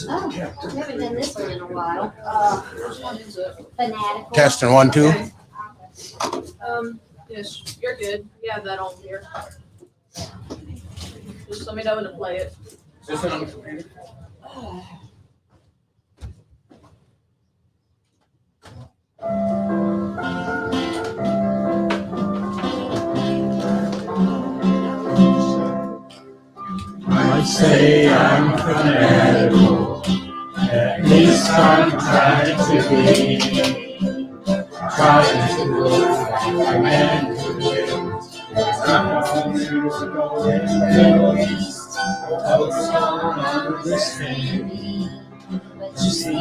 Oh, haven't done this one in a while. Which one is it? Fanatical. Testing 1, 2. Okay. Yes, you're good. You have that on here. Just let me know when to play it. Is this on the computer? I say I'm fanatical, at least I'm trying to be. Trying to look like a man who lives. I'm years ago in the Middle East. I was born under this thing. But you see, I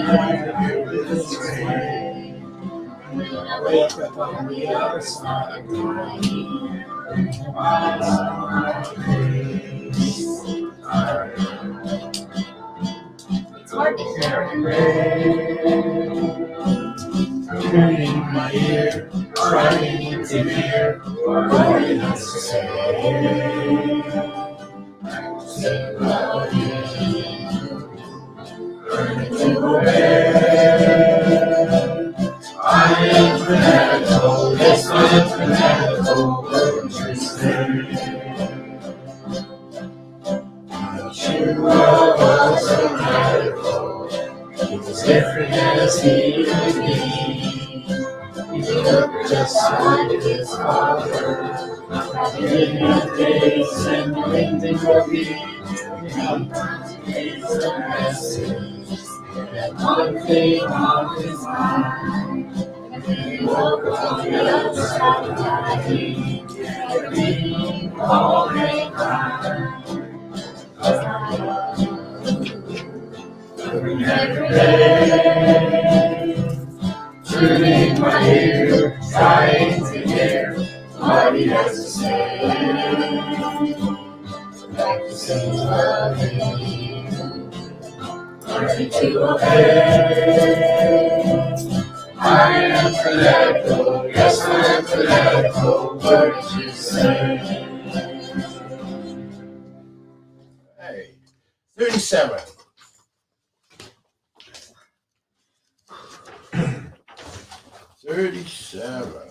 feel this way. When I wake up on the other side of mine, eyes on my face. It's hard to hear. Turning my ear, trying to hear what it has to say. Say love you, learning to obey. I am fanatical, yes I am fanatical, what you say. You was fanatical, he was different as he could be. He looked just like his father, in his days and LinkedIn will be. He's a message, and one thing on his mind. He woke up on the other side of dying, being all mankind. Every day, turning my ear, trying to hear what he has to say. Practicing loving you, learning to obey. I am fanatical, yes I am fanatical, what did you say? Hey, 37. 37.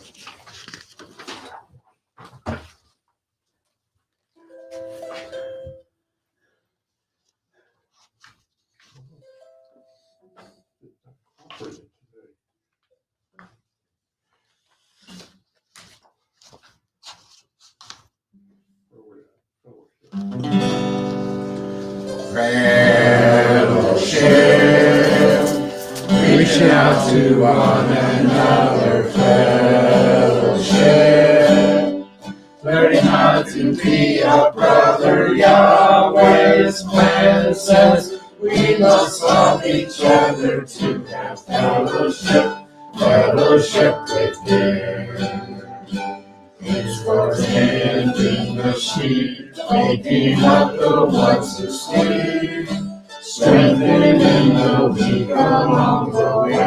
Fellowship, reaching out to one another. Fellowship, learning how to be a brother. Yahweh's plan says we must love each other to have fellowship, fellowship with Him. It's for tending the sheep, making up the ones who sleep, strengthening the weak along the way.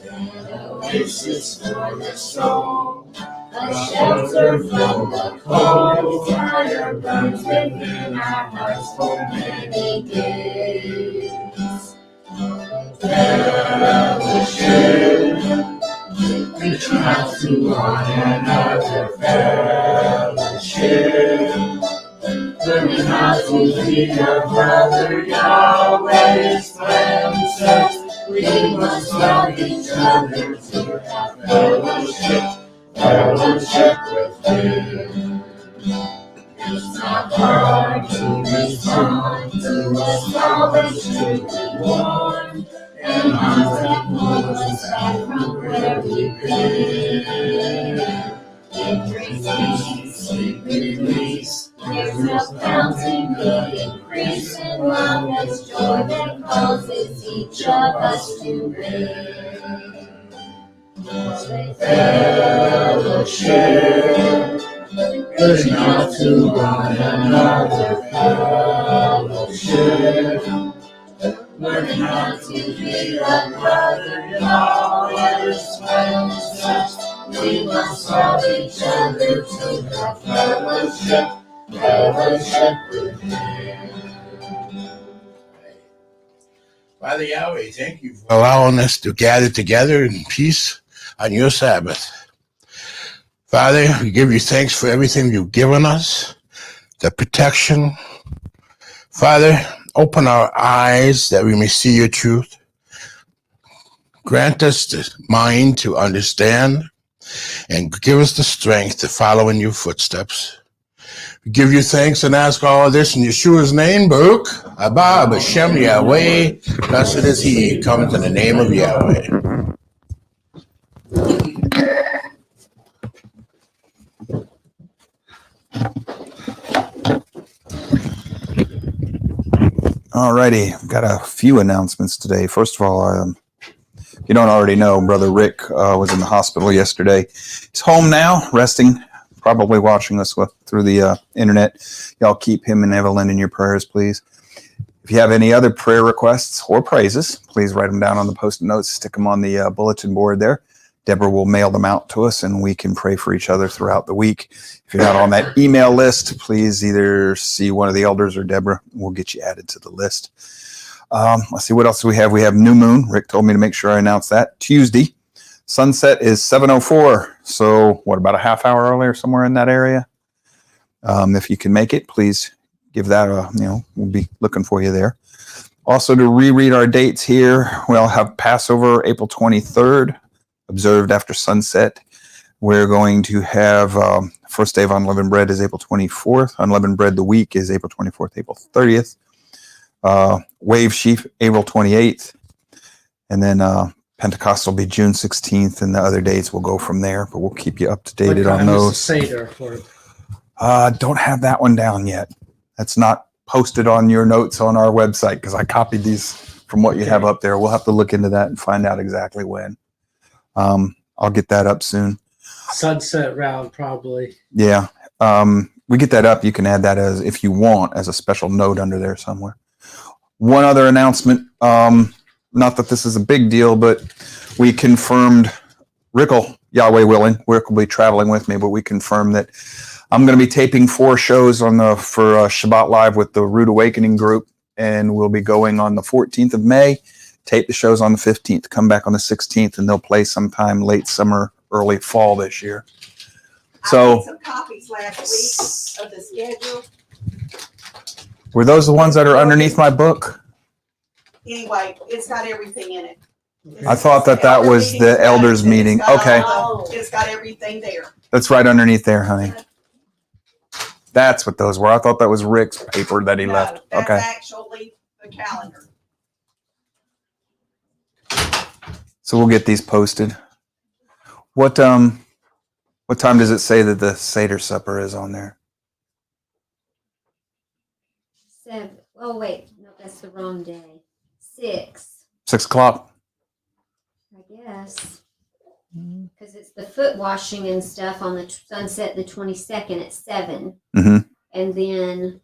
An oasis for the soul, a shelter from the cold. Fire burns within our hearts for many days. Fellowship, reaching out to one another. Fellowship, learning how to be a brother. Yahweh's plan says we must love each other to have fellowship, fellowship with Him. It's not hard to respond to a knowledge to be warned, and hearts that pull us back from where we've been. Increase, sweet release, there's no counting the increase in love as joy that causes each of us to win. Fellowship, reaching out to one another. Fellowship, learning how to be a brother. Yahweh's plan says We must love each other to have fellowship with Him. Father Yahweh, thank you for allowing us to gather together in peace on your Sabbath. Father, we give you thanks for everything you've given us, the protection. Father, open our eyes that we may see your truth. Grant us the mind to understand and give us the strength to follow in your footsteps. We give you thanks and ask all of this in Yeshua's name, Baruch, Abba, B'Shem Yahweh. Blessed is he who comes in the name of Yahweh. Alrighty, I've got a few announcements today. First of all, if you don't already know, Brother Rick was in the hospital yesterday. He's home now, resting, probably watching us through the internet. Y'all keep him and Evelyn in your prayers, please. If you have any other prayer requests or praises, please write them down on the post-it notes, stick them on the bulletin board there. Deborah will mail them out to us, and we can pray for each other throughout the week. If you're not on that email list, please either see one of the elders or Deborah. We'll get you added to the list. Let's see, what else do we have? We have New Moon. Rick told me to make sure I announce that. Tuesday, sunset is 7:04. So, about a half hour earlier, somewhere in that area? If you can make it, please give that we'll be looking for you there. Also, to reread our dates here, we'll have Passover April 23rd. Observed after sunset. We're going to have first day of unleavened bread is April 24th. Unleavened bread the week is April 24th, April 30th. Wave sheaf April 28th. And then Pentecost will be June 16th, and the other dates will go from there, but we'll keep you up to date on those. Seder for Don't have that one down yet. That's not posted on your notes on our website because I copied these from what you have up there. We'll have to look into that and find out exactly when. I'll get that up soon. sunset round, probably. Yeah. We get that up. You can add that as, if you want, as a special note under there somewhere. One other announcement. Not that this is a big deal, but we confirmed Rickle, Yahweh willing, Rick will be traveling with me, but we confirmed that I'm going to be taping 4 shows for Shabbat Live with the Root Awakening group, and we'll be going on the 14th of May. Tape the shows on the 15th, come back on the 16th, and they'll play sometime late summer, early fall this year. So, I made some copies last week of the schedule. were those the ones that are underneath my book? Anyway, it's got everything in it. I thought that was the elders meeting. Okay, It's got everything there. that's right underneath there, honey. That's what those were. I thought that was Rick's paper that he No, left. that's Okay. actually the calendar. So we'll get these posted. What time does it say that the Seder supper is on there? 7. Oh, wait. No, that's the wrong day. 6, 6 o'clock. I guess. Because it's the foot washing and stuff on the sunset the 22nd at 7. Mm-hmm. And then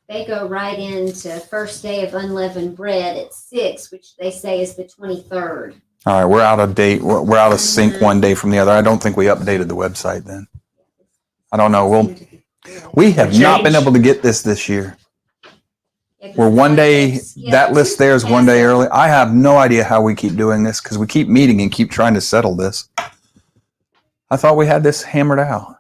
they go right into first day of unleavened bread at 6, which they say is the 23rd. All right, we're out of date. We're out of sync one day from the other. I don't think we updated the website then. I don't know. We have not been able to get this year. We're one day, that list there is one day early. I have no idea how we keep doing this because we keep meeting and keep trying to settle this. I thought we had this hammered out.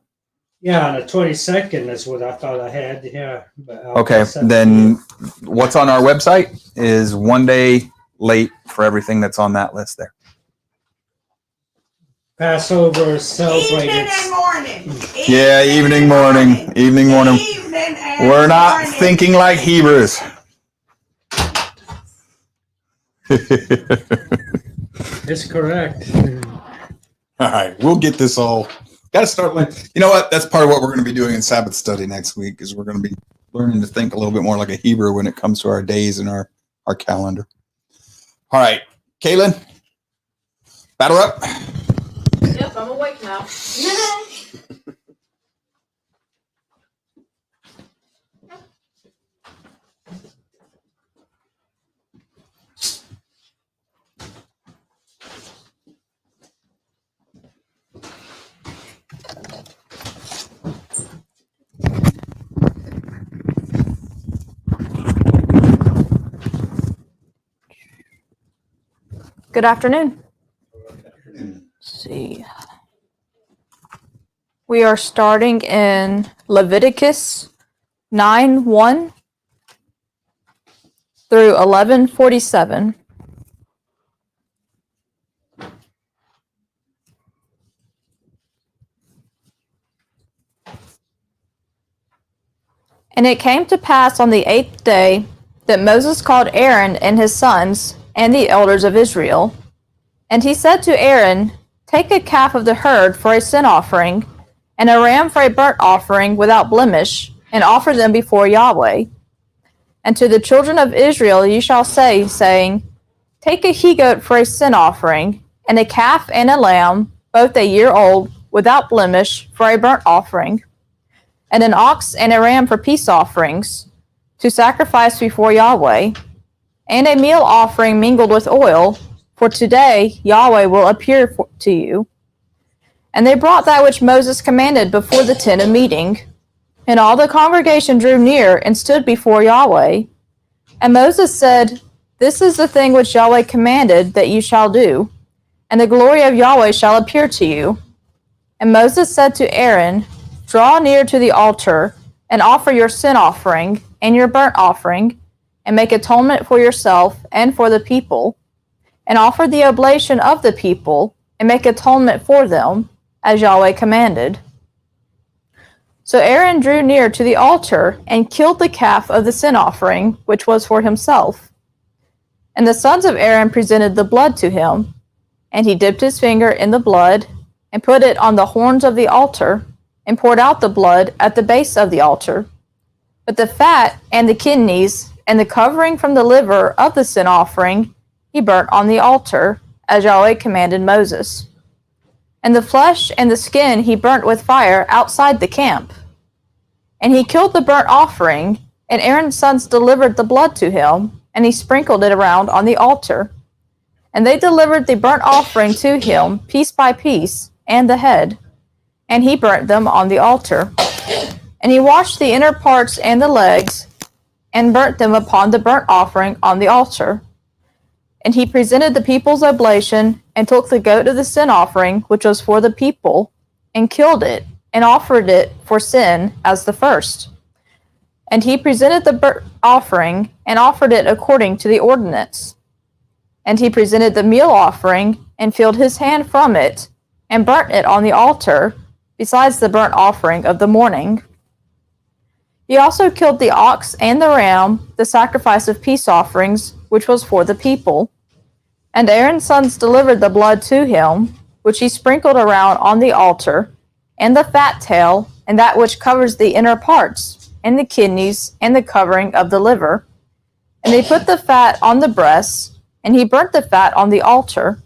Yeah, on the 22nd is what I thought I had. Yeah. But Okay, then what's on our website is one day late for everything that's on that list there. Passover is celebrated. Evening and morning. Yeah, evening, morning. Evening and We're not morning. thinking like Hebrews. It's correct. All right, we'll get this all. Got to start learning. You know what? That's part of what we're going to be doing in Sabbath study next week. Is we're going to be learning to think a little bit more like a Hebrew when it comes to our days and our calendar. All right, Kaylin, batter up. Yep, I'm awake now. Good afternoon. Let's see. We are starting in Leviticus 9:1 through 11:47. And it came to pass on the 8th day that Moses called Aaron and his sons and the elders of Israel. And he said to Aaron, take a calf of the herd for a sin offering, and a ram for a burnt offering without blemish, and offer them before Yahweh. And to the children of Israel you shall say, saying, take a he-goat for a sin offering, and a calf and a lamb, both a year old, without blemish, for a burnt offering, and an ox and a ram for peace offerings, to sacrifice before Yahweh, and a meal offering mingled with oil, for today Yahweh will appear to you. And they brought that which Moses commanded before the tent of meeting. And all the congregation drew near and stood before Yahweh. And Moses said, this is the thing which Yahweh commanded that you shall do, and the glory of Yahweh shall appear to you. And Moses said to Aaron, draw near to the altar, and offer your sin offering and your burnt offering, and make atonement for yourself and for the people, and offer the oblation of the people, and make atonement for them, as Yahweh commanded. So Aaron drew near to the altar, and killed the calf of the sin offering, which was for himself. And the sons of Aaron presented the blood to him, and he dipped his finger in the blood, and put it on the horns of the altar, and poured out the blood at the base of the altar. But the fat and the kidneys and the covering from the liver of the sin offering he burnt on the altar, as Yahweh commanded Moses. And the flesh and the skin he burnt with fire outside the camp. And he killed the burnt offering, and Aaron's sons delivered the blood to him, and he sprinkled it around on the altar. And they delivered the burnt offering to him, piece by piece, and the head, and he burnt them on the altar. And he washed the inner parts and the legs, and burnt them upon the burnt offering on the altar. And he presented the people's oblation, and took the goat of the sin offering, which was for the people, and killed it, and offered it for sin as the first. And he presented the burnt offering, and offered it according to the ordinance. And he presented the meal offering, and filled his hand from it, and burnt it on the altar, besides the burnt offering of the morning. He also killed the ox and the ram, the sacrifice of peace offerings, which was for the people. And Aaron's sons delivered the blood to him, which he sprinkled around on the altar, and the fat tail, and that which covers the inner parts, and the kidneys, and the covering of the liver. And they put the fat on the breasts, and he burnt the fat on the altar.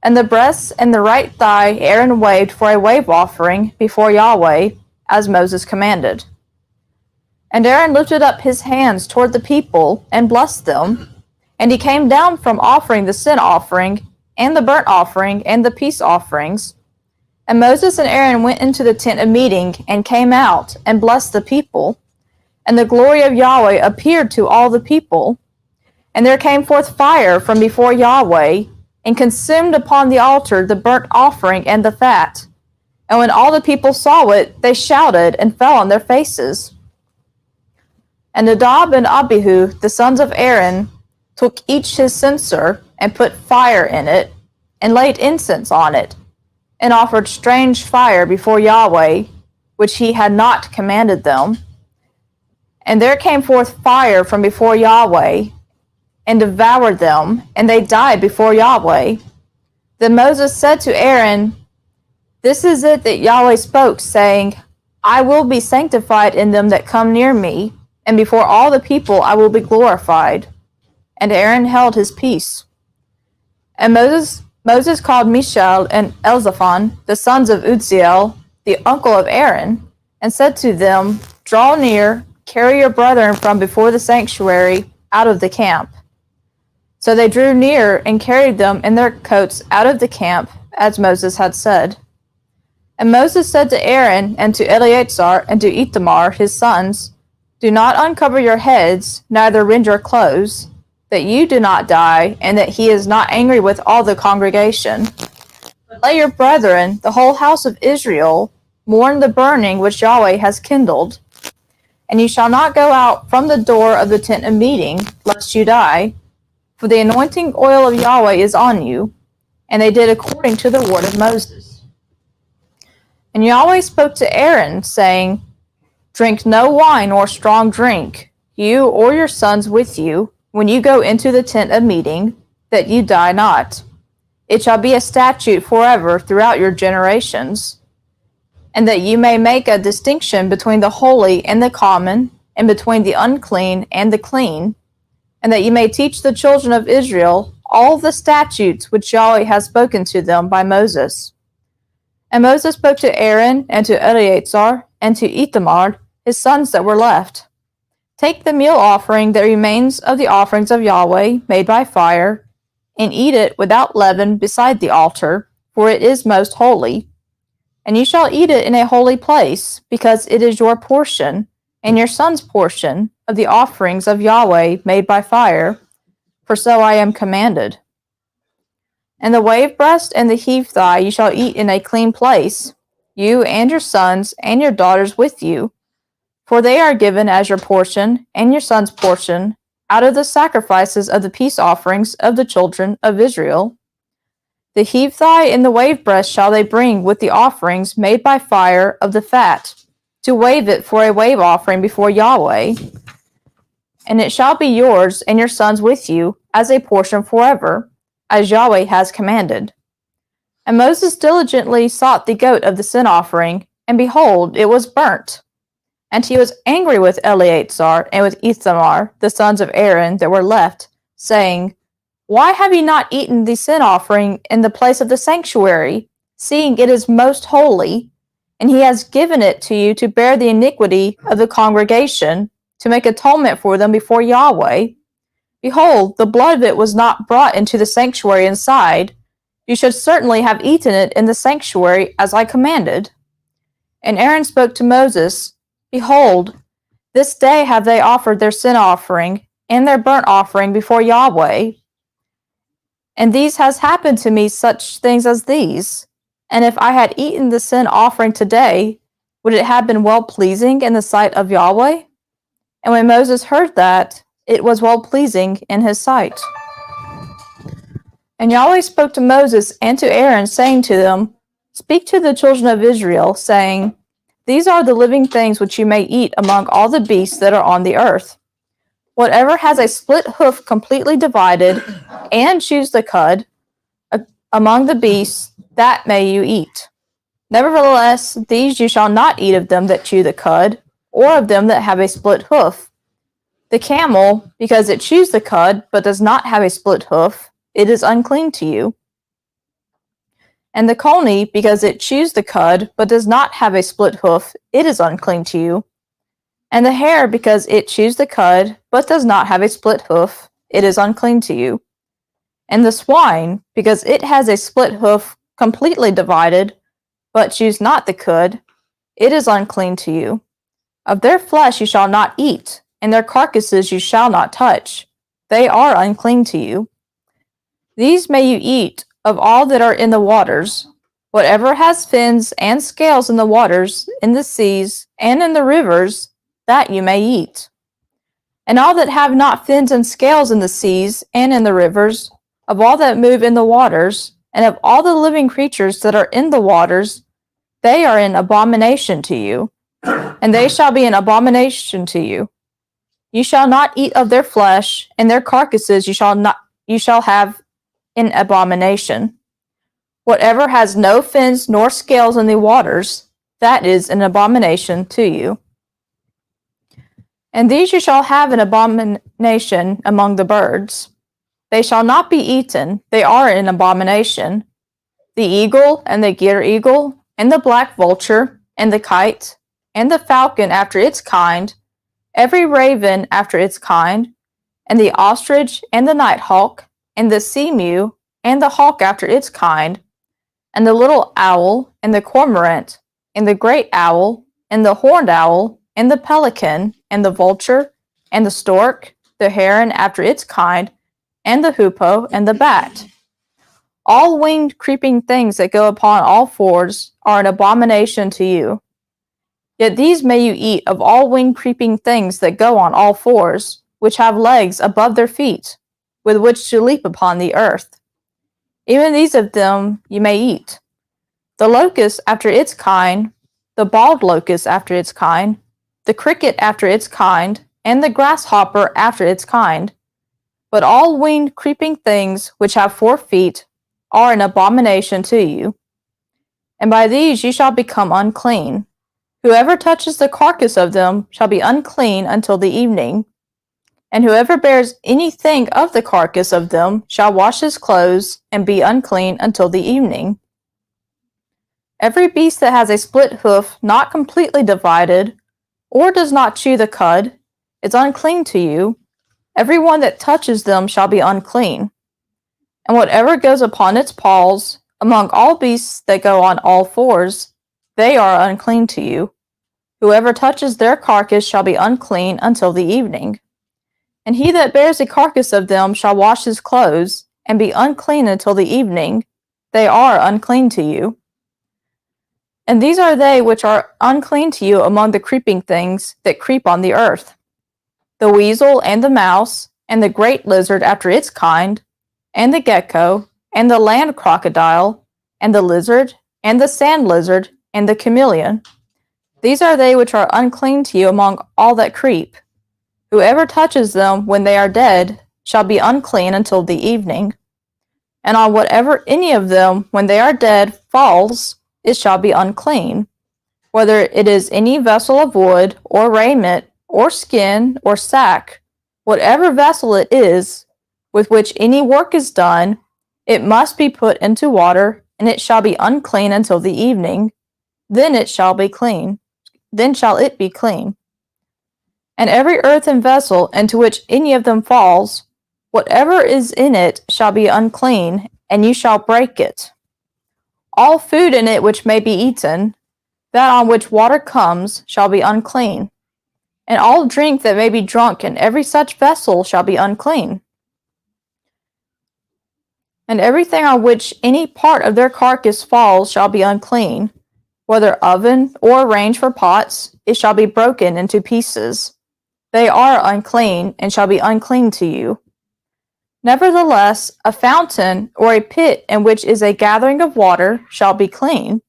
And the breasts and the right thigh Aaron waved for a wave offering before Yahweh, as Moses commanded. And Aaron lifted up his hands toward the people, and blessed them. And he came down from offering the sin offering, and the burnt offering, and the peace offerings. And Moses and Aaron went into the tent of meeting, and came out, and blessed the people. And the glory of Yahweh appeared to all the people. And there came forth fire from before Yahweh, and consumed upon the altar the burnt offering and the fat. And when all the people saw it, they shouted, and fell on their faces. And Nadab and Abihu, the sons of Aaron, took each his censer, and put fire in it, and laid incense on it, and offered strange fire before Yahweh, which he had not commanded them. And there came forth fire from before Yahweh, and devoured them, and they died before Yahweh. Then Moses said to Aaron, this is it that Yahweh spoke, saying, I will be sanctified in them that come near me, and before all the people I will be glorified. And Aaron held his peace. And Moses called Mishael and Elzaphan, the sons of Uzziel, the uncle of Aaron, and said to them, draw near, carry your brethren from before the sanctuary out of the camp. So they drew near and carried them in their coats out of the camp, as Moses had said. And Moses said to Aaron and to Eleazar and to Ithamar his sons, do not uncover your heads, neither rend your clothes, that you do not die, and that he is not angry with all the congregation. But let your brethren, the whole house of Israel, mourn the burning which Yahweh has kindled. And you shall not go out from the door of the tent of meeting, lest you die, for the anointing oil of Yahweh is on you. And they did according to the word of Moses. And Yahweh spoke to Aaron, saying, Drink no wine or strong drink, you or your sons with you, when you go into the tent of meeting, that you die not. It shall be a statute forever throughout your generations. And that you may make a distinction between the holy and the common, and between the unclean and the clean, and that you may teach the children of Israel all the statutes which Yahweh has spoken to them by Moses. And Moses spoke to Aaron and to Eleazar and to Ithamar, his sons that were left. Take the meal offering that remains of the offerings of Yahweh made by fire, and eat it without leaven beside the altar, for it is most holy. And you shall eat it in a holy place, because it is your portion, and your son's portion, of the offerings of Yahweh made by fire, for so I am commanded. And the wave breast and the heave thigh you shall eat in a clean place, you and your sons and your daughters with you, for they are given as your portion and your son's portion, out of the sacrifices of the peace offerings of the children of Israel. The heave thigh and the wave breast shall they bring with the offerings made by fire of the fat, to wave it for a wave offering before Yahweh. And it shall be yours and your sons with you, as a portion forever, as Yahweh has commanded. And Moses diligently sought the goat of the sin offering, and behold, it was burnt. And he was angry with Eleazar and with Ithamar, the sons of Aaron that were left, saying, Why have ye not eaten the sin offering in the place of the sanctuary, seeing it is most holy, and he has given it to you to bear the iniquity of the congregation, to make atonement for them before Yahweh? Behold, the blood of it was not brought into the sanctuary inside. You should certainly have eaten it in the sanctuary, as I commanded. And Aaron spoke to Moses, Behold, this day have they offered their sin offering and their burnt offering before Yahweh. And these has happened to me such things as these. And if I had eaten the sin offering today, would it have been well-pleasing in the sight of Yahweh? And when Moses heard that, it was well-pleasing in his sight. And Yahweh spoke to Moses and to Aaron, saying to them, Speak to the children of Israel, saying, These are the living things which you may eat among all the beasts that are on the earth. Whatever has a split hoof completely divided, and chews the cud, among the beasts, that may you eat. Nevertheless, these you shall not eat of them that chew the cud, or of them that have a split hoof. The camel, because it chews the cud, but does not have a split hoof, it is unclean to you. And the coney, because it chews the cud, but does not have a split hoof, it is unclean to you. And the hare, because it chews the cud, but does not have a split hoof, it is unclean to you. And the swine, because it has a split hoof completely divided, but chews not the cud, it is unclean to you. Of their flesh you shall not eat, and their carcasses you shall not touch. They are unclean to you. These may you eat of all that are in the waters, whatever has fins and scales in the waters, in the seas, and in the rivers, that you may eat. And all that have not fins and scales in the seas and in the rivers, of all that move in the waters, and of all the living creatures that are in the waters, they are an abomination to you, and they shall be an abomination to you. You shall not eat of their flesh, and their carcasses you shall have in abomination. Whatever has no fins nor scales in the waters, that is an abomination to you. And these you shall have an abomination among the birds. They shall not be eaten, they are an abomination. The eagle, and the gier eagle, and the black vulture, and the kite, and the falcon after its kind, every raven after its kind, and the ostrich, and the nighthawk, and the seamew, and the hawk after its kind, and the little owl, and the cormorant, and the great owl, and the horned owl, and the pelican, and the vulture, and the stork, the heron after its kind, and the hoopoe, and the bat. All winged creeping things that go upon all fours are an abomination to you. Yet these may you eat of all winged creeping things that go on all fours, which have legs above their feet, with which to leap upon the earth. Even these of them you may eat. The locust after its kind, the bald locust after its kind, the cricket after its kind, and the grasshopper after its kind. But all winged creeping things which have 4 feet are an abomination to you. And by these ye shall become unclean. Whoever touches the carcass of them shall be unclean until the evening. And whoever bears anything of the carcass of them shall wash his clothes and be unclean until the evening. Every beast that has a split hoof not completely divided, or does not chew the cud, is unclean to you. Every one that touches them shall be unclean. And whatever goes upon its paws, among all beasts that go on all fours, they are unclean to you. Whoever touches their carcass shall be unclean until the evening. And he that bears a carcass of them shall wash his clothes, and be unclean until the evening. They are unclean to you. And these are they which are unclean to you among the creeping things that creep on the earth: the weasel, and the mouse, and the great lizard after its kind, and the gecko, and the land crocodile, and the lizard, and the sand lizard, and the chameleon. These are they which are unclean to you among all that creep. Whoever touches them when they are dead shall be unclean until the evening. And on whatever any of them when they are dead falls, it shall be unclean, whether it is any vessel of wood, or raiment, or skin, or sack, whatever vessel it is, with which any work is done, it must be put into water, and it shall be unclean until the evening. Then it shall be clean. Then shall it be clean. And every earthen vessel into which any of them falls, whatever is in it shall be unclean, and you shall break it. All food in it which may be eaten, that on which water comes, shall be unclean. And all drink that may be drunk in every such vessel shall be unclean. And everything on which any part of their carcass falls shall be unclean, whether oven or range for pots, it shall be broken into pieces. They are unclean, and shall be unclean to you. Nevertheless, a fountain or a pit in which is a gathering of water shall be clean,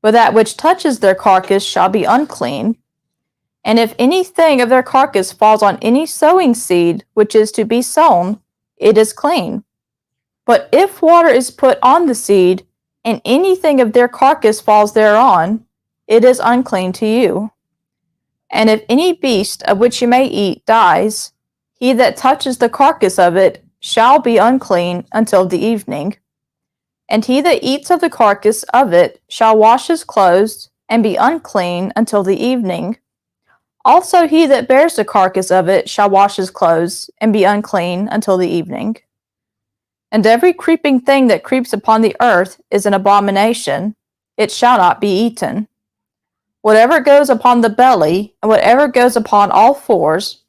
but that which touches their carcass shall be unclean. And if anything of their carcass falls on any sowing seed which is to be sown, it is clean. But if water is put on the seed, and anything of their carcass falls thereon, it is unclean to you. And if any beast of which you may eat dies, he that touches the carcass of it shall be unclean until the evening. And he that eats of the carcass of it shall wash his clothes, and be unclean until the evening. Also he that bears the carcass of it shall wash his clothes, and be unclean until the evening. And every creeping thing that creeps upon the earth is an abomination. It shall not be eaten. Whatever goes upon the belly, and whatever goes upon all fours,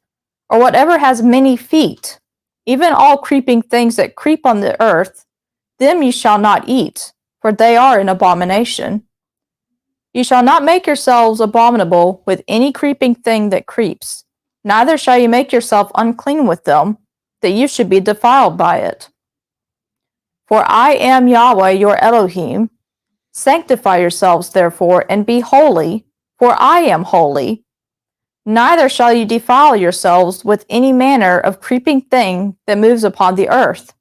or whatever has many feet, even all creeping things that creep on the earth, them ye shall not eat, for they are an abomination. Ye shall not make yourselves abominable with any creeping thing that creeps, neither shall ye make yourself unclean with them, that you should be defiled by it. For I am Yahweh your Elohim. Sanctify yourselves therefore, and be holy, for I am holy. Neither shall you defile yourselves with any manner of creeping thing that moves upon the earth.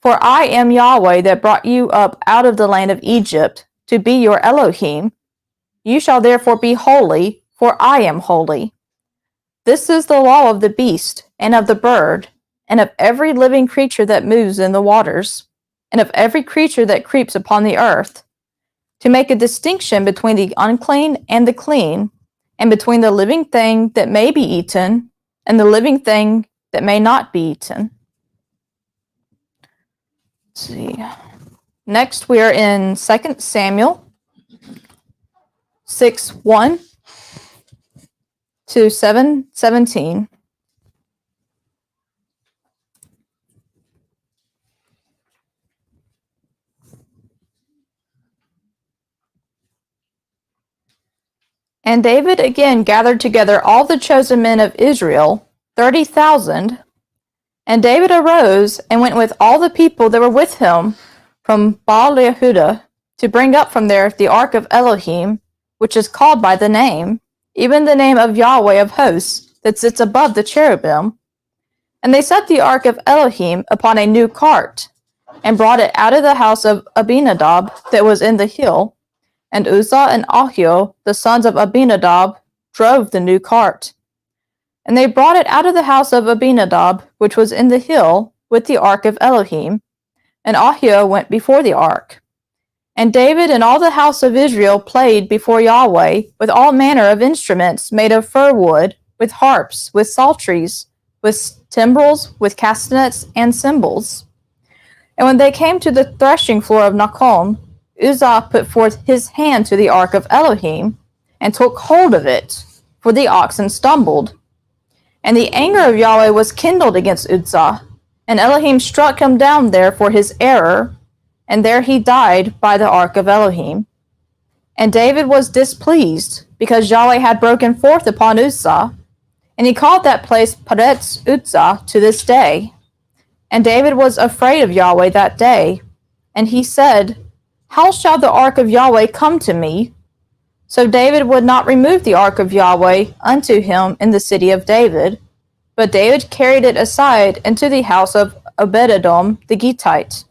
For I am Yahweh that brought you up out of the land of Egypt, to be your Elohim. You shall therefore be holy, for I am holy. This is the law of the beast, and of the bird, and of every living creature that moves in the waters, and of every creature that creeps upon the earth, to make a distinction between the unclean and the clean, and between the living thing that may be eaten, and the living thing that may not be eaten. Let's see. Next, we are in 2 Samuel 6:1 to 7:17. And David again gathered together all the chosen men of Israel, 30,000. And David arose and went with all the people that were with him from Baal-Yehudah to bring up from there the ark of Elohim, which is called by the name, even the name of Yahweh of hosts, that sits above the cherubim. And they set the ark of Elohim upon a new cart, and brought it out of the house of Abinadab that was in the hill. And Uzzah and Ahio, the sons of Abinadab, drove the new cart. And they brought it out of the house of Abinadab, which was in the hill, with the ark of Elohim. And Ahio went before the ark. And David and all the house of Israel played before Yahweh with all manner of instruments made of fir wood, with harps, with psalteries, with timbrels, with castanets, and cymbals. And when they came to the threshing floor of Nachon, Uzzah put forth his hand to the ark of Elohim, and took hold of it, for the oxen stumbled. And the anger of Yahweh was kindled against Uzzah, and Elohim struck him down there for his error, and there he died by the ark of Elohim. And David was displeased, because Yahweh had broken forth upon Uzzah, and he called that place Peretz Uzzah to this day. And David was afraid of Yahweh that day, and he said, How shall the ark of Yahweh come to me? So David would not remove the ark of Yahweh unto him in the city of David, but David carried it aside into the house of Obed-Edom the Gittite.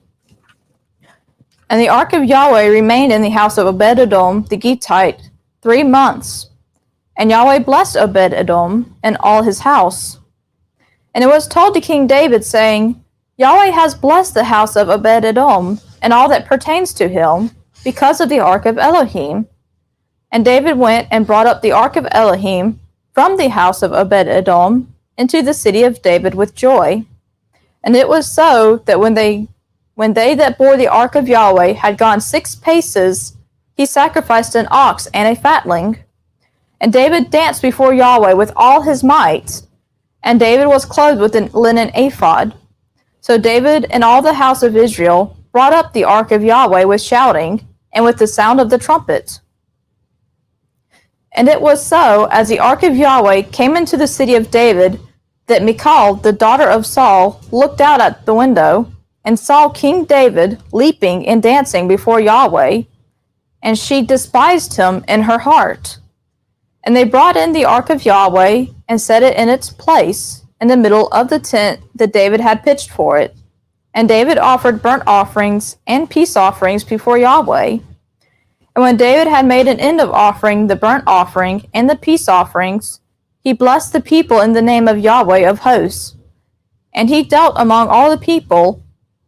And the ark of Yahweh remained in the house of Obed-Edom the Gittite 3 months. And Yahweh blessed Obed-Edom and all his house. And it was told to King David, saying, Yahweh has blessed the house of Obed-Edom and all that pertains to him, because of the ark of Elohim. And David went and brought up the ark of Elohim from the house of Obed-Edom into the city of David with joy. And it was so that when they that bore the ark of Yahweh had gone 6 paces, he sacrificed an ox and a fatling. And David danced before Yahweh with all his might. And David was clothed with a linen ephod. So David and all the house of Israel brought up the ark of Yahweh with shouting, and with the sound of the trumpet. And it was so, as the ark of Yahweh came into the city of David, that Michal, the daughter of Saul, looked out at the window, and saw King David leaping and dancing before Yahweh, and she despised him in her heart. And they brought in the ark of Yahweh, and set it in its place, in the middle of the tent that David had pitched for it. And David offered burnt offerings and peace offerings before Yahweh. And when David had made an end of offering the burnt offering and the peace offerings, he blessed the people in the name of Yahweh of hosts. And he dealt among all the people,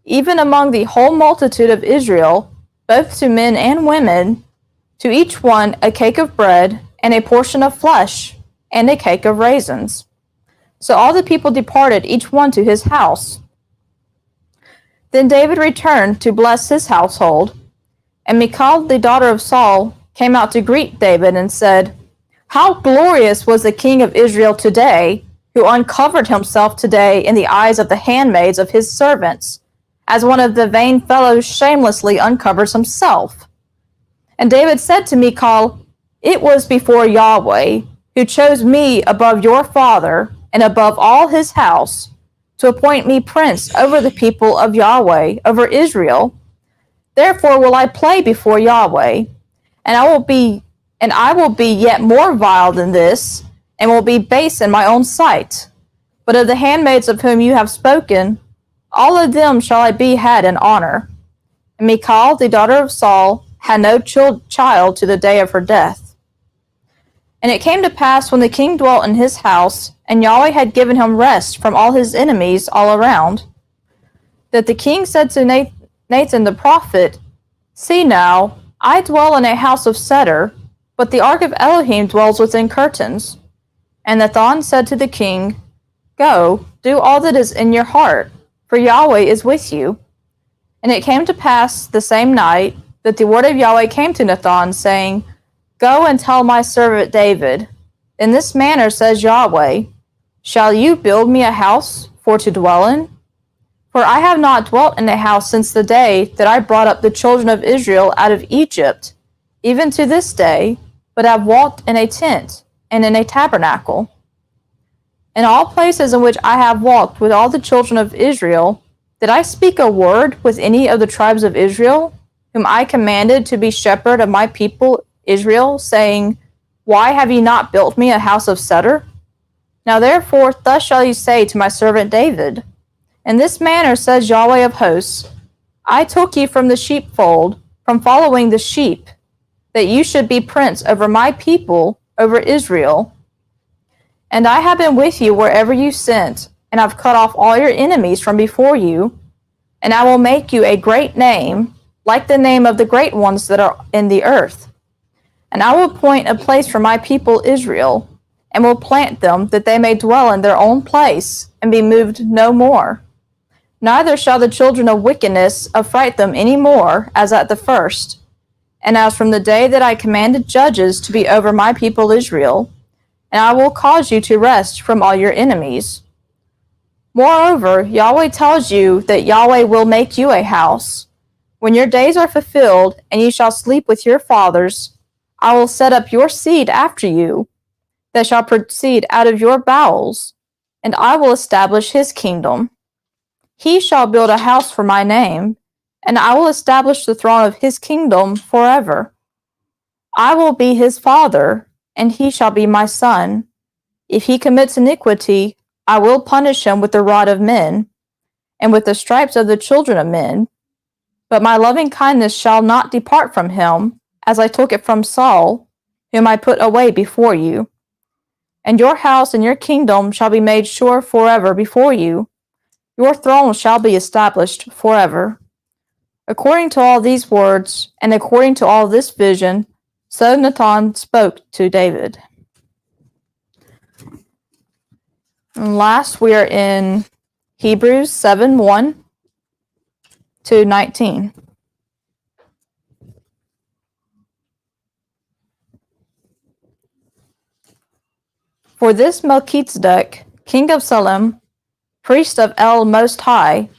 even among the whole multitude of Israel, both to men and women, to each one a cake of bread, and a portion of flesh, and a cake of raisins. So all the people departed, each one to his house. Then David returned to bless his household, and Michal, the daughter of Saul, came out to greet David and said, How glorious was the king of Israel today, who uncovered himself today in the eyes of the handmaids of his servants, as one of the vain fellows shamelessly uncovers himself. And David said to Michal, It was before Yahweh, who chose me above your father and above all his house, to appoint me prince over the people of Yahweh, over Israel. Therefore will I play before Yahweh, and I will be yet more vile than this, and will be base in my own sight. But of the handmaids of whom you have spoken, all of them shall I be had in honor. And Michal, the daughter of Saul, had no child to the day of her death. And it came to pass, when the king dwelt in his house, and Yahweh had given him rest from all his enemies all around, that the king said to Nathan the prophet, See now, I dwell in a house of cedar, but the ark of Elohim dwells within curtains. And Nathan said to the king, Go, do all that is in your heart, for Yahweh is with you. And it came to pass the same night that the word of Yahweh came to Nathan, saying, Go and tell my servant David, In this manner says Yahweh, Shall you build me a house for to dwell in? For I have not dwelt in a house since the day that I brought up the children of Israel out of Egypt, even to this day, but have walked in a tent and in a tabernacle. In all places in which I have walked with all the children of Israel, did I speak a word with any of the tribes of Israel, whom I commanded to be shepherd of my people Israel, saying, Why have ye not built me a house of cedar? Now therefore thus shall ye say to my servant David, In this manner says Yahweh of hosts, I took you from the sheepfold, from following the sheep, that you should be prince over my people, over Israel. And I have been with you wherever you sent, and have cut off all your enemies from before you, and I will make you a great name, like the name of the great ones that are in the earth. And I will appoint a place for my people Israel, and will plant them, that they may dwell in their own place, and be moved no more. Neither shall the children of wickedness affright them any more, as at the first, and as from the day that I commanded judges to be over my people Israel, and I will cause you to rest from all your enemies. Moreover, Yahweh tells you that Yahweh will make you a house. When your days are fulfilled, and you shall sleep with your fathers, I will set up your seed after you, that shall proceed out of your bowels, and I will establish his kingdom. He shall build a house for my name, and I will establish the throne of his kingdom forever. I will be his father, and he shall be my son. If he commits iniquity, I will punish him with the rod of men, and with the stripes of the children of men. But my loving kindness shall not depart from him, as I took it from Saul, whom I put away before you. And your house and your kingdom shall be made sure forever before you. Your throne shall be established forever. According to all these words, and according to all this vision, so Nathan spoke to David. And last, we are in Hebrews 7:1 to 19. For this Melchizedek, king of Salem, priest of El Most High,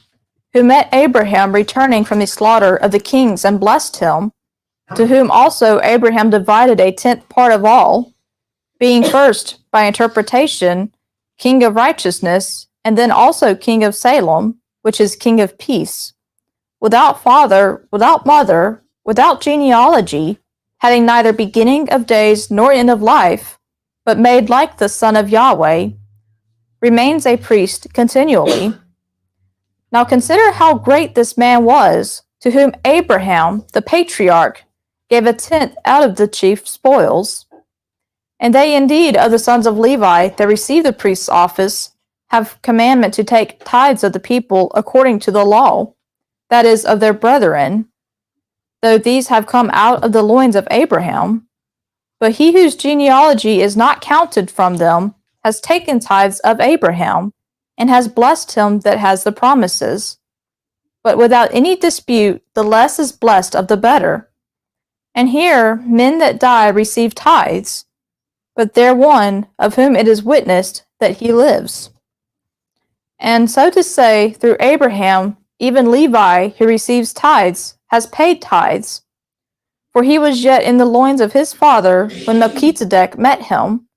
who met Abraham returning from the slaughter of the kings and blessed him, to whom also Abraham divided a tenth part of all, being first, by interpretation, king of righteousness, and then also king of Salem, which is king of peace, without father, without mother, without genealogy, having neither beginning of days nor end of life, but made like the Son of Yahweh, remains a priest continually. Now consider how great this man was, to whom Abraham, the patriarch, gave a tenth out of the chief spoils. And they indeed of the sons of Levi that receive the priest's office have commandment to take tithes of the people according to the law, that is, of their brethren, though these have come out of the loins of Abraham. But he whose genealogy is not counted from them has taken tithes of Abraham, and has blessed him that has the promises. But without any dispute, the less is blessed of the better. And here men that die receive tithes, but there one of whom it is witnessed that he lives. And so to say, through Abraham, even Levi, who receives tithes, has paid tithes. For he was yet in the loins of his father when Melchizedek met him.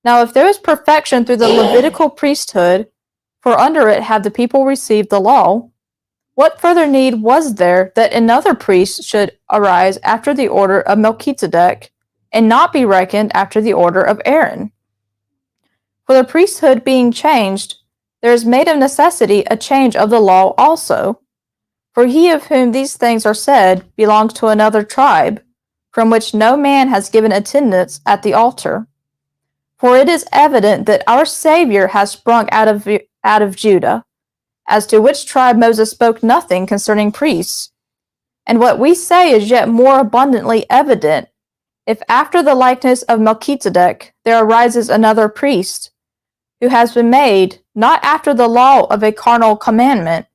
Now if there is perfection through the Levitical priesthood, for under it have the people received the law, what further need was there that another priest should arise after the order of Melchizedek, and not be reckoned after the order of Aaron? For the priesthood being changed, there is made of necessity a change of the law also. For he of whom these things are said belongs to another tribe, from which no man has given attendance at the altar. For it is evident that our Savior has sprung out of Judah, as to which tribe Moses spoke nothing concerning priests. And what we say is yet more abundantly evident, if after the likeness of Melchizedek there arises another priest, who has been made, not after the law of a carnal commandment,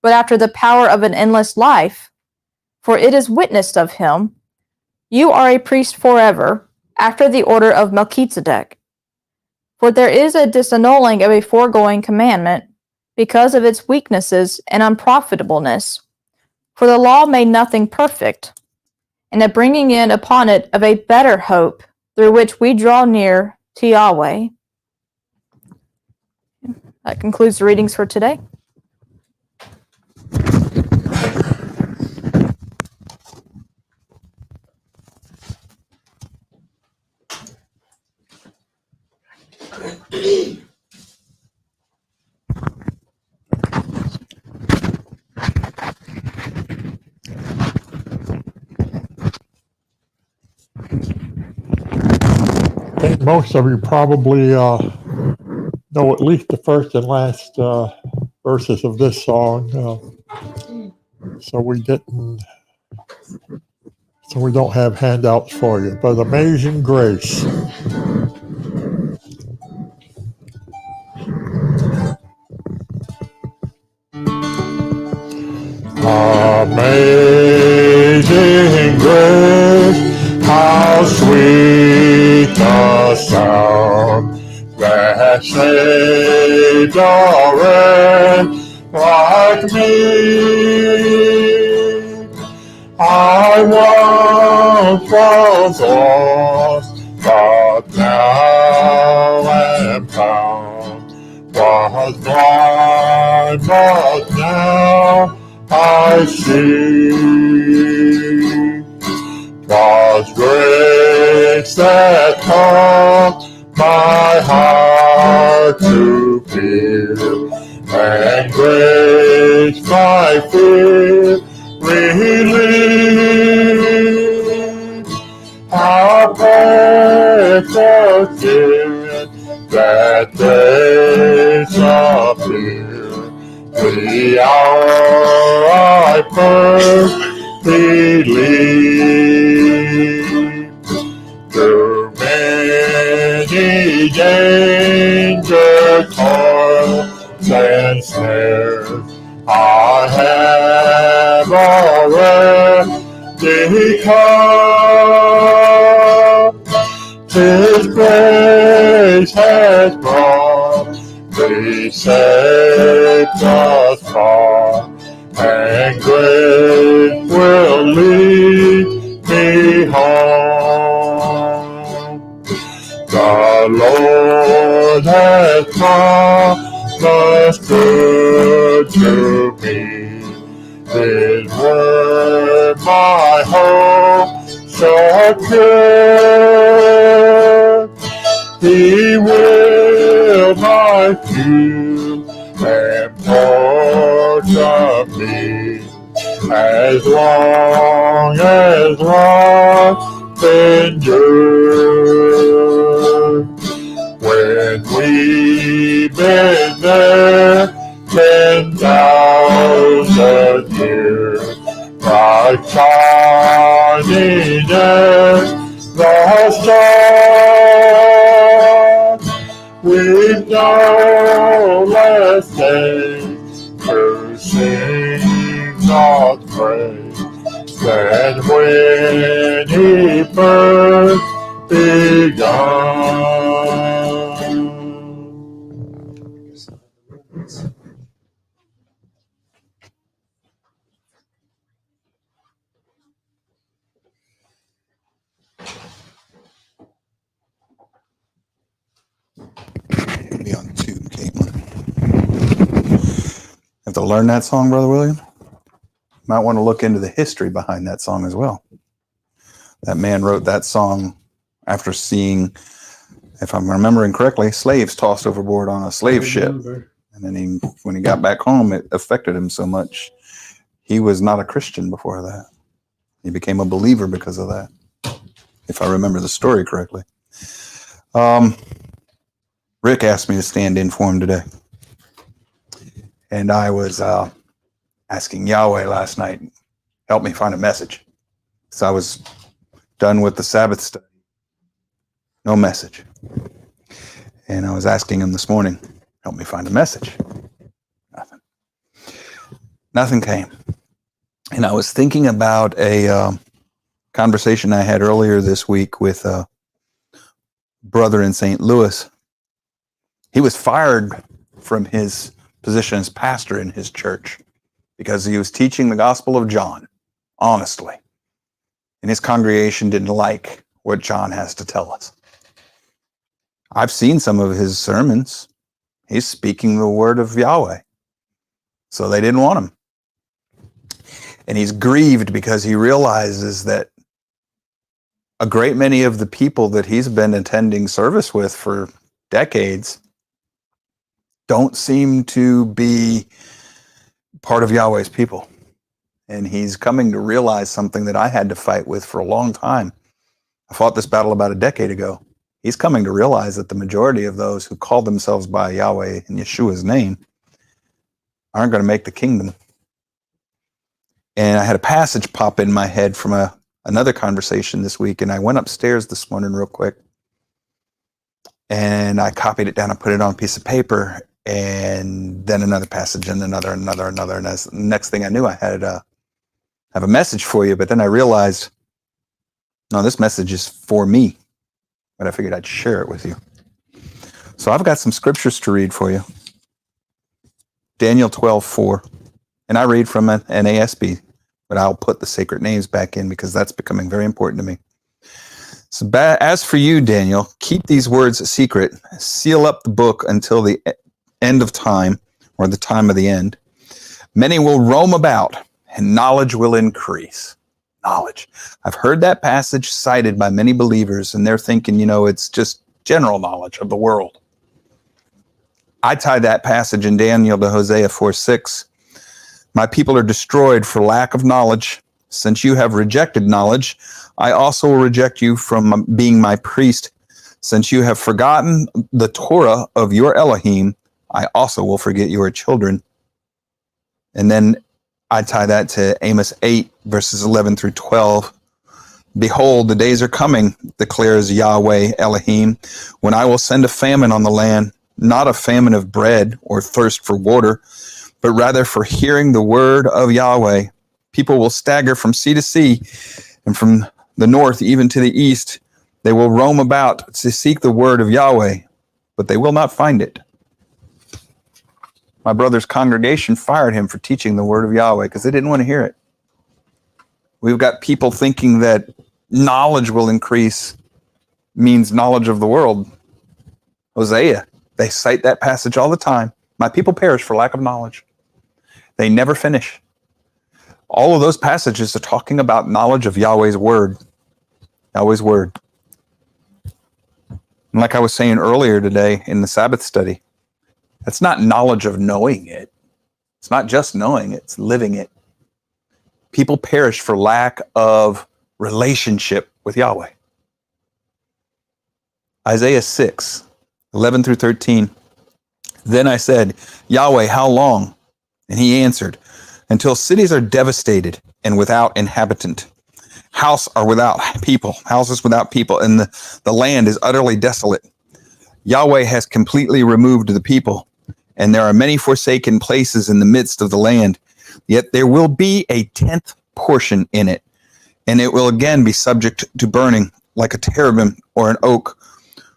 but after the power of an endless life. For it is witnessed of him, You are a priest forever, after the order of Melchizedek. For there is a disannulling of a foregoing commandment, because of its weaknesses and unprofitableness. For the law made nothing perfect. and a bringing in upon it of a better hope, through which we draw near to Yahweh. That concludes the readings for today. I think most of you probably know at least the first and last verses of this song. So we don't have handouts for you. But Amazing Grace. Amazing grace, how sweet the sound that saved a wretch like me. I once was lost, but now am found. Was blind, but now I see. 'Twas grace that taught my heart to fear, and grace my fear relieved. How precious is that grace appeared the hour I first believed. Through many dangers, toils, and snares, I have already come. 'Tis grace has brought me safe thus far, and grace will lead me home. The Lord has promised good to me. His word my hope secure. He will my shield and portion me, as long as life endures. When we've been there 10,000 years, like shining as the stars, we've no less days to sing God's praise than when He first begun. Be on 2, Caitlin. Have to learn that song, Brother William? Might want to look into the history behind that song as well. That man wrote that song after seeing, if I'm remembering correctly, slaves tossed overboard on a slave ship. And then when he got back home, it affected him so much. He was not a Christian before that. He became a believer because of that, if I remember the story correctly. Rick asked me to stand in for him today. And I was asking Yahweh last night, help me find a message. So I was done with the Sabbath study. No message. And I was asking him this morning, help me find a message. Nothing. Nothing came. And I was thinking about a conversation I had earlier this week with a brother in St. Louis. He was fired from his position as pastor in his church because he was teaching the Gospel of John, honestly. And his congregation didn't like what John has to tell us. I've seen some of his sermons. He's speaking the word of Yahweh. So they didn't want him. And he's grieved because he realizes that a great many of the people that he's been attending service with for decades don't seem to be part of Yahweh's people. And he's coming to realize something that I had to fight with for a long time. I fought this battle about a decade ago. He's coming to realize that the majority of those who call themselves by Yahweh in Yeshua's name aren't going to make the kingdom. And I had a passage pop in my head from another conversation this week, and I went upstairs this morning real quick, and I copied it down and put it on a piece of paper, and then another passage, and another, and as the next thing I knew, I had have a message for you, but then I realized, no, this message is for me, but I figured I'd share it with you. So I've got some scriptures to read for you. Daniel 12:4, and I read from an NASB, but I'll put the sacred names back in because that's becoming very important to me. So as for you, Daniel, keep these words a secret, seal up the book until the end of time, or the time of the end. Many will roam about, and knowledge will increase. Knowledge. I've heard that passage cited by many believers, and they're thinking, it's just general knowledge of the world. I tie that passage in Daniel to Hosea 4:6. My people are destroyed for lack of knowledge. Since you have rejected knowledge, I also will reject you from being my priest. Since you have forgotten the Torah of your Elohim, I also will forget your children. And then I tie that to Amos 8, verses 11 through 12. Behold, the days are coming, declares Yahweh Elohim, when I will send a famine on the land, not a famine of bread or thirst for water, but rather for hearing the word of Yahweh. People will stagger from sea to sea, and from the north even to the east. They will roam about to seek the word of Yahweh, but they will not find it. My brother's congregation fired him for teaching the word of Yahweh because they didn't want to hear it. We've got people thinking that knowledge will increase means knowledge of the world. Hosea, they cite that passage all the time. My people perish for lack of knowledge. They never finish. All of those passages are talking about knowledge of Yahweh's word. Yahweh's word. And like I was saying earlier today in the Sabbath study, that's not knowledge of knowing it. It's not just knowing it, it's living it. People perish for lack of relationship with Yahweh. Isaiah 6, 11 through 13. Then I said, Yahweh, how long? And he answered, until cities are devastated and without inhabitant. Houses without people, and the land is utterly desolate. Yahweh has completely removed the people, and there are many forsaken places in the midst of the land. Yet there will be a 10th portion in it, and it will again be subject to burning, like a terebinth or an oak,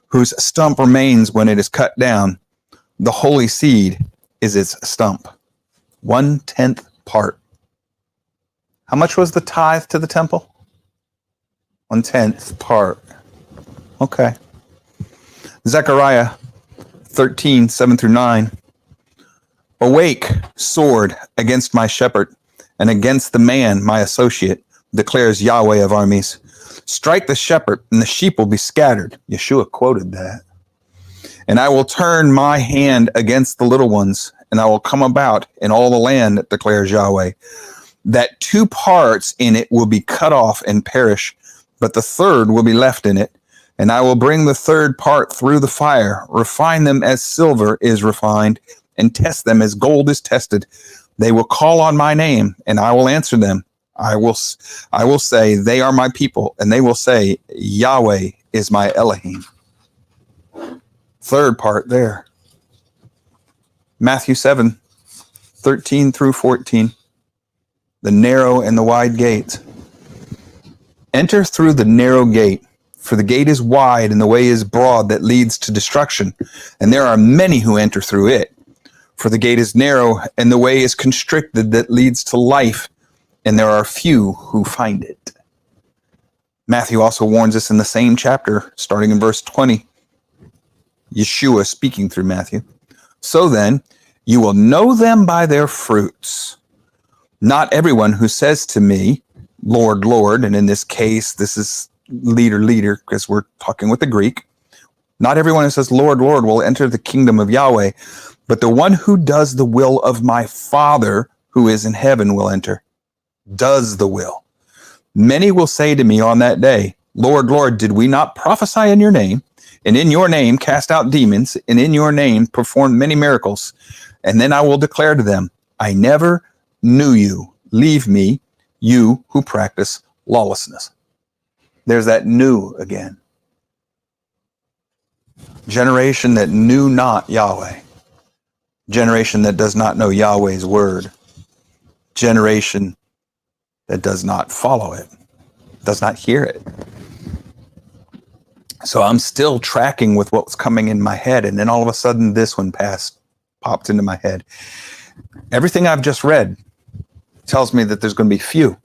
whose stump remains when it is cut down. The holy seed is its stump. 1/10 part. How much was the tithe to the temple? 1/10 part. Okay. Zechariah 13, 7 through 9. Awake, sword, against my shepherd, and against the man, my associate, declares Yahweh of armies. Strike the shepherd, and the sheep will be scattered. Yeshua quoted that. And I will turn my hand against the little ones, and I will come about in all the land, declares Yahweh. That 2 parts in it will be cut off and perish, but the third will be left in it. And I will bring the 3rd part through the fire, refine them as silver is refined, and test them as gold is tested. They will call on my name, and I will answer them. I will say, they are my people, and they will say, Yahweh is my Elohim. 3rd part there. Matthew 7, 13 through 14. The narrow and the wide gate. Enter through the narrow gate, for the gate is wide and the way is broad that leads to destruction, and there are many who enter through it. For the gate is narrow and the way is constricted that leads to life, and there are few who find it. Matthew also warns us in the same chapter, starting in verse 20. Yeshua speaking through Matthew. So then, you will know them by their fruits. Not everyone who says to me, Lord, Lord, and in this case, this is leader, because we're talking with the Greek. Not everyone who says, Lord, Lord, will enter the kingdom of Yahweh, but the one who does the will of my Father who is in heaven will enter. Does the will. Many will say to me on that day, Lord, Lord, did we not prophesy in your name, and in your name cast out demons, and in your name perform many miracles? And then I will declare to them, I never knew you. Leave me, you who practice lawlessness. There's that new again. Generation that knew not Yahweh. Generation that does not know Yahweh's word. Generation that does not follow it, does not hear it. So I'm still tracking with what was coming in my head, and then all of a sudden this one popped into my head. Everything I've just read tells me that there's going to be few,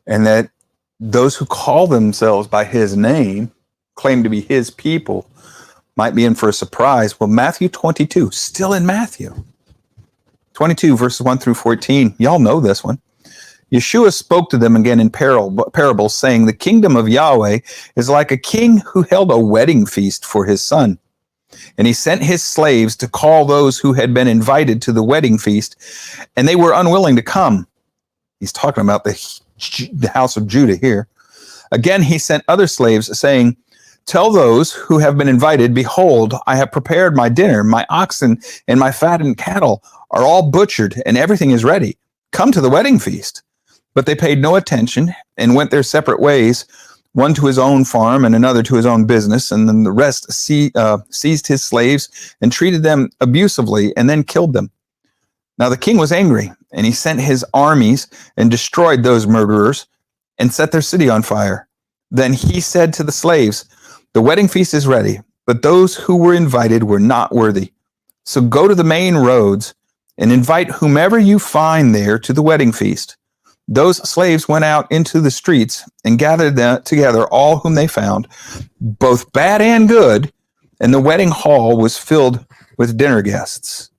and that those who call themselves by his name, claim to be his people, might be in for a surprise. Well, Matthew 22, still in Matthew 22, verses 1 through 14. Y'all know this one. Yeshua spoke to them again in parables, saying, the kingdom of Yahweh is like a king who held a wedding feast for his son. And he sent his slaves to call those who had been invited to the wedding feast, and they were unwilling to come. He's talking about the house of Judah here. Again, he sent other slaves, saying, tell those who have been invited, behold, I have prepared my dinner. My oxen and my fattened cattle are all butchered, and everything is ready. Come to the wedding feast. But they paid no attention and went their separate ways, one to his own farm and another to his own business. And then the rest seized his slaves and treated them abusively and then killed them. Now the king was angry, and he sent his armies and destroyed those murderers and set their city on fire. Then he said to the slaves, the wedding feast is ready, but those who were invited were not worthy. So go to the main roads and invite whomever you find there to the wedding feast. Those slaves went out into the streets and gathered together all whom they found, both bad and good, and the wedding hall was filled with dinner guests.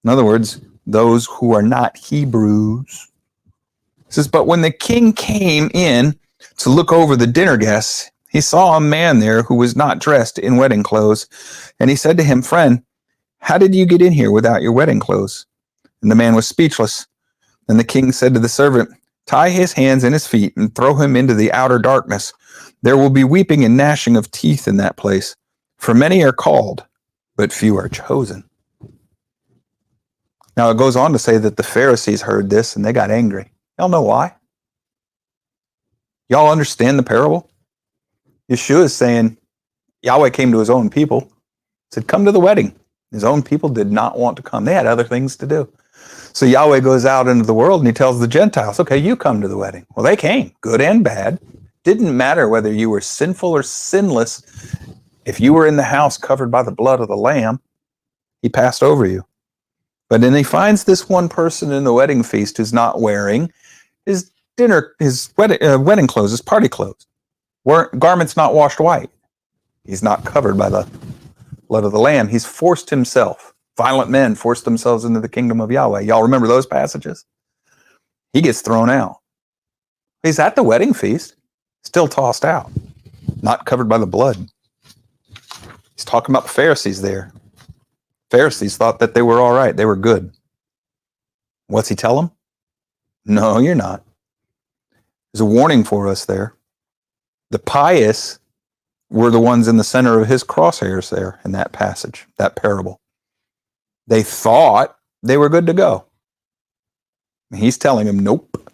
In other words, those who are not Hebrews. It says, but when the king came in to look over the dinner guests, he saw a man there who was not dressed in wedding clothes. And he said to him, friend, how did you get in here without your wedding clothes? And the man was speechless. Then the king said to the servant, tie his hands and his feet and throw him into the outer darkness. There will be weeping and gnashing of teeth in that place. For many are called, but few are chosen. Now it goes on to say that the Pharisees heard this and they got angry. Y'all know why? Y'all understand the parable? Yeshua is saying, Yahweh came to his own people, said, come to the wedding. His own people did not want to come. They had other things to do. So Yahweh goes out into the world and he tells the Gentiles, okay, you come to the wedding. Well, they came, good and bad. Didn't matter whether you were sinful or sinless. If you were in the house covered by the blood of the Lamb, he passed over you. But then he finds this one person in the wedding feast who's not wearing his wedding clothes, his party clothes. Garments not washed white. He's not covered by the blood of the Lamb. He's forced himself. Violent men forced themselves into the kingdom of Yahweh. Y'all remember those passages? He gets thrown out. He's at the wedding feast, still tossed out, not covered by the blood. He's talking about the Pharisees there. Pharisees thought that they were all right. They were good. What's he tell them? No, you're not. There's a warning for us there. The pious were the ones in the center of his crosshairs there in that passage, that parable. They thought they were good to go. And he's telling them, nope.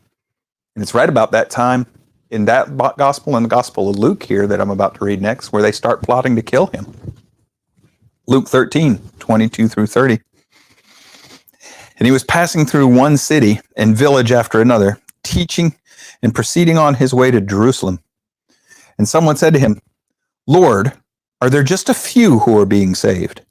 And it's right about that time in that gospel and the gospel of Luke here that I'm about to read next, where they start plotting to kill him. Luke 13, 22 through 30. And he was passing through one city and village after another, teaching and proceeding on his way to Jerusalem. And someone said to him, Lord, are there just a few who are being saved?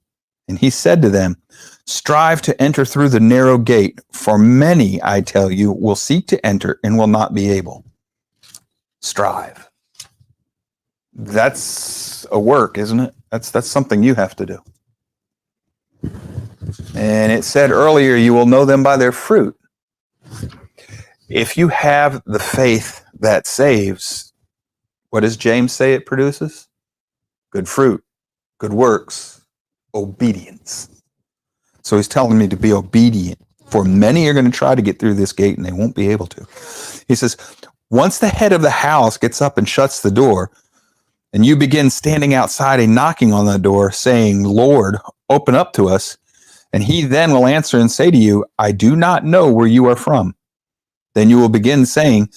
And he said to them, strive to enter through the narrow gate, for many, I tell you, will seek to enter and will not be able. strive. That's a work, isn't it? That's something you have to do. And it said earlier, you will know them by their fruit. If you have the faith that saves, what does James say it produces? Good fruit, good works, obedience. So he's telling me to be obedient. For many are going to try to get through this gate and they won't be able to. He says, once the head of the house gets up and shuts the door, and you begin standing outside and knocking on the door, saying, Lord, open up to us, and he then will answer and say to you, I do not know where you are from. Then you will begin saying,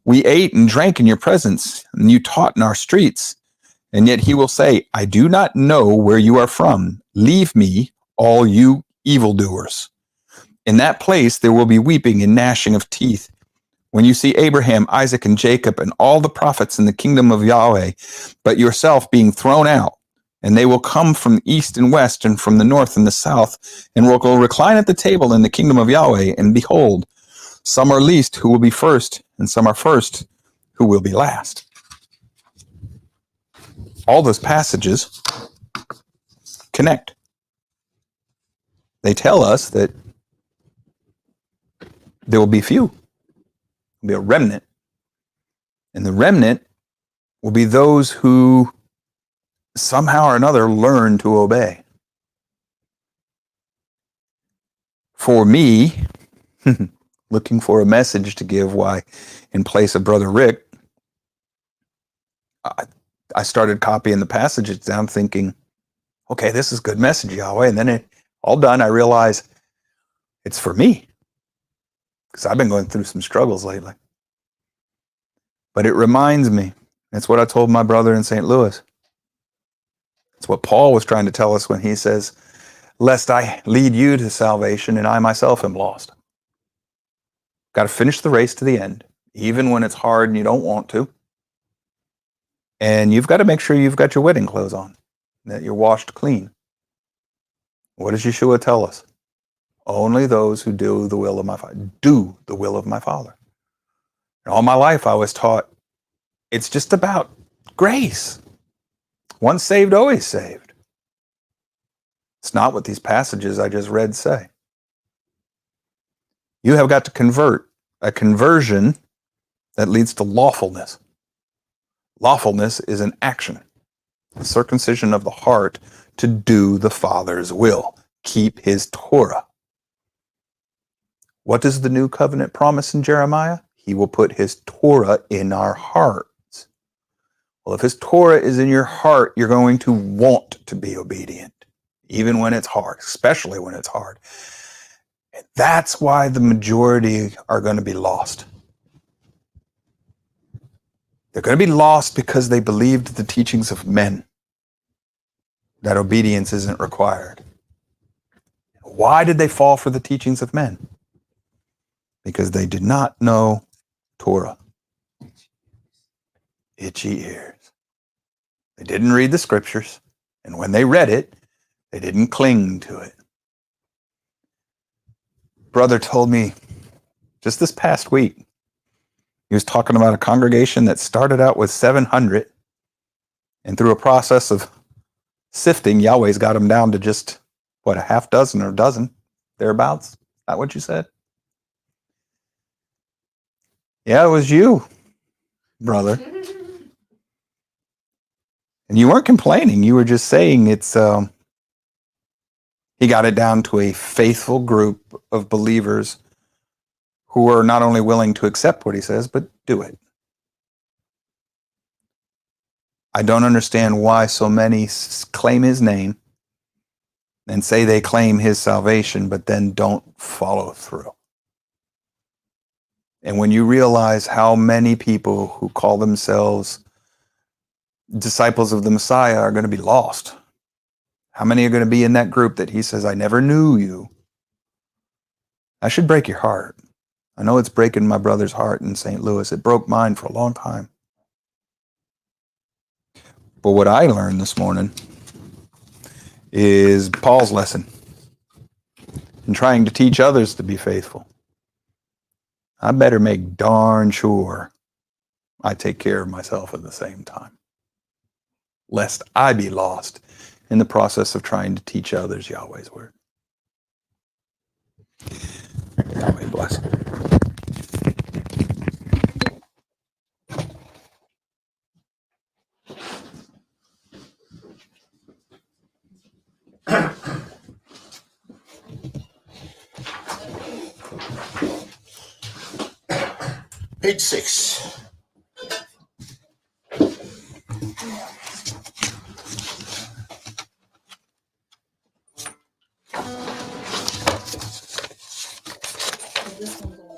we ate and drank in your presence, and you taught in our streets. And yet he will say, I do not know where you are from. Leave me, all you evildoers. In that place there will be weeping and gnashing of teeth. When you see Abraham, Isaac, and Jacob, and all the prophets in the kingdom of Yahweh, but yourself being thrown out, and they will come from the east and west, and from the north and the south, and will go recline at the table in the kingdom of Yahweh, and behold, some are least who will be first, and some are first who will be last. All those passages connect. They tell us that there will be few. There will be a remnant. And the remnant will be those who somehow or another learn to obey. For me, looking for a message to give why, in place of Brother Rick, I started copying the passages down thinking, okay, this is good message, Yahweh. And then all done, I realized it's for me. Because I've been going through some struggles lately. But it reminds me, that's what I told my brother in St. Louis. It's what Paul was trying to tell us when he says, lest I lead you to salvation and I myself am lost. Got to finish the race to the end, even when it's hard and you don't want to. And you've got to make sure you've got your wedding clothes on, that you're washed clean. What does Yeshua tell us? Only those who do the will of my Father. Do the will of my Father. And all my life I was taught it's just about grace. Once saved, always saved. It's not what these passages I just read say. You have got to convert. A conversion that leads to lawfulness. Lawfulness is an action. The circumcision of the heart to do the Father's will. Keep his Torah. What does the new covenant promise in Jeremiah? He will put his Torah in our hearts. Well, if his Torah is in your heart, you're going to want to be obedient, even when it's hard, especially when it's hard. And that's why the majority are going to be lost. They're going to be lost because they believed the teachings of men, that obedience isn't required. Why did they fall for the teachings of men? Because they did not know Torah. Itchy ears. They didn't read the scriptures, and when they read it, they didn't cling to it. Brother told me just this past week, he was talking about a congregation that started out with 700, and through a process of sifting, Yahweh's got them down to just, a half dozen or a dozen, thereabouts? Is that what you said? Yeah, it was you, brother. And you weren't complaining. You were just saying it's, he got it down to a faithful group of believers who are not only willing to accept what he says, but do it. I don't understand why so many claim his name and say they claim his salvation, but then don't follow through. And when you realize how many people who call themselves disciples of the Messiah are going to be lost, how many are going to be in that group that he says, I never knew you? That should break your heart. I know it's breaking my brother's heart in St. Louis. It broke mine for a long time. But what I learned this morning is Paul's lesson in trying to teach others to be faithful. I better make darn sure I take care of myself at the same time, lest I be lost in the process of trying to teach others Yahweh's word. Yahweh bless. Page 6.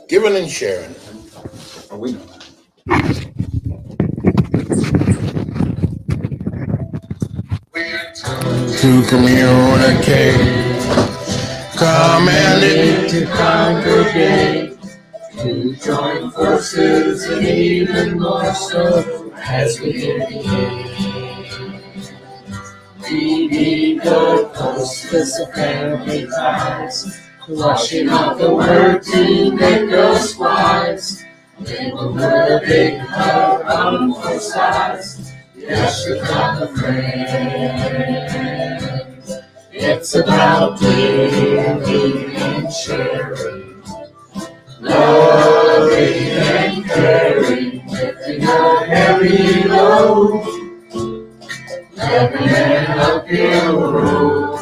Giving and sharing. Are we? To communicate, commanded to congregate, to join forces and even more so as we communicate. We need the closeness of family ties, washing off the word to make us wise. Then we'll put a big hug on both sides. Yes, you got a friend. It's about giving and sharing, loving and caring, lifting a heavy load, loving an uphill road,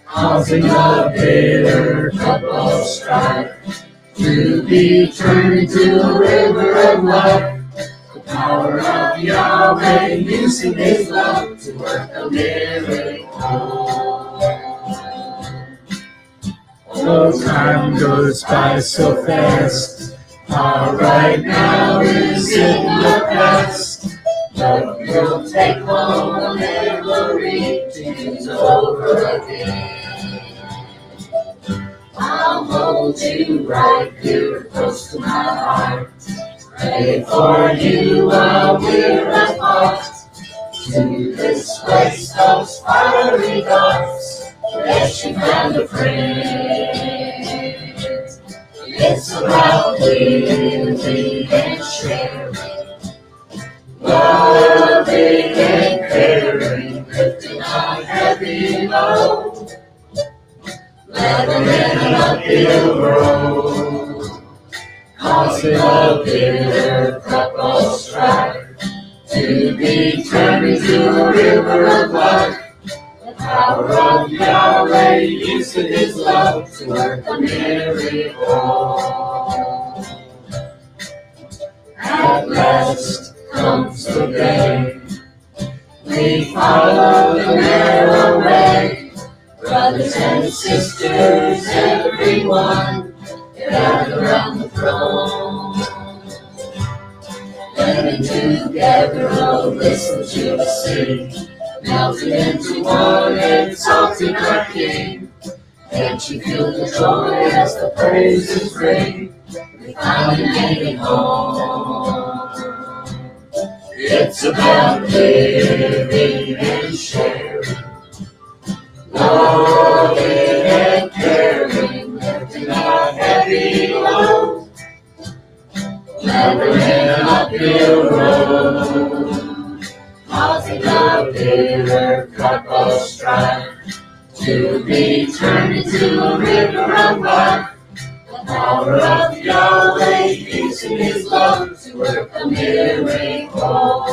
causing a bitter cup of strife to be turned into a river of life. The power of Yahweh using His love to work a miracle. Oh, time goes by so fast. How right now is in the past. But we'll take home a memory to use over again. I'll hold you right here close to my heart. Pray for you while we're apart. To this place those fiery darts. Yes, you found a friend. It's about giving and sharing, loving and caring, lifting a heavy load, leveling an uphill road, causing a bitter cup of strife to be turned into a river of life. The power of Yahweh using His love to work a miracle. At last comes the day we follow the narrow way. Brothers and sisters, everyone, gather around the throne. Learning together, oh, listen to the sing, melting into one, exalting our King. Can't you feel the joy as the praises ring? We finally made it home. It's about giving and sharing, loving and caring, lifting a heavy load, leveling an uphill road, causing a bitter cup of strife to be turned into a river of life. The power of Yahweh using His love to work a miracle.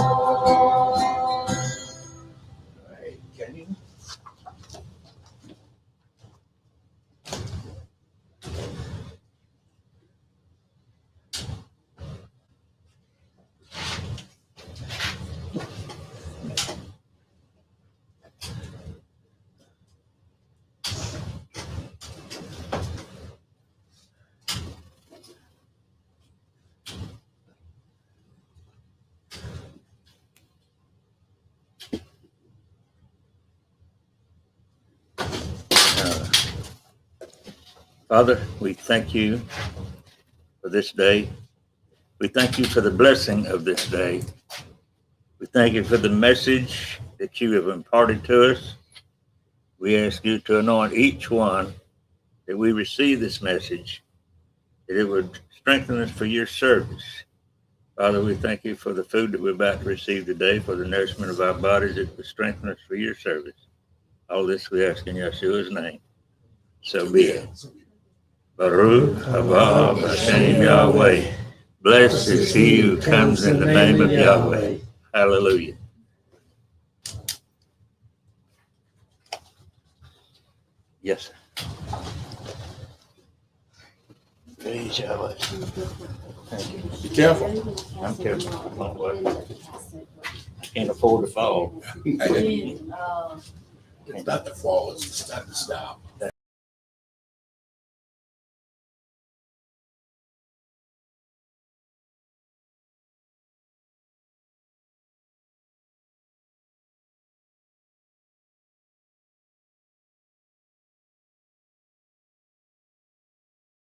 Father, we thank you for this day. We thank you for the blessing of this day. We thank you for the message that you have imparted to us. We ask you to anoint each one that we receive this message, that it would strengthen us for your service, Father, we thank you for the food that we're about to receive today, for the nourishment of our bodies, that will strengthen us for your service. All this we ask in Yeshua's name. So be it. Baruch haba b'shem Yahweh. Blessed is he who comes in the name of Yahweh. Hallelujah. Yes, sir. Praise Yahweh. Thank you. Be careful. I'm careful. I can't afford to fall. It's not the fall, it's not the stop.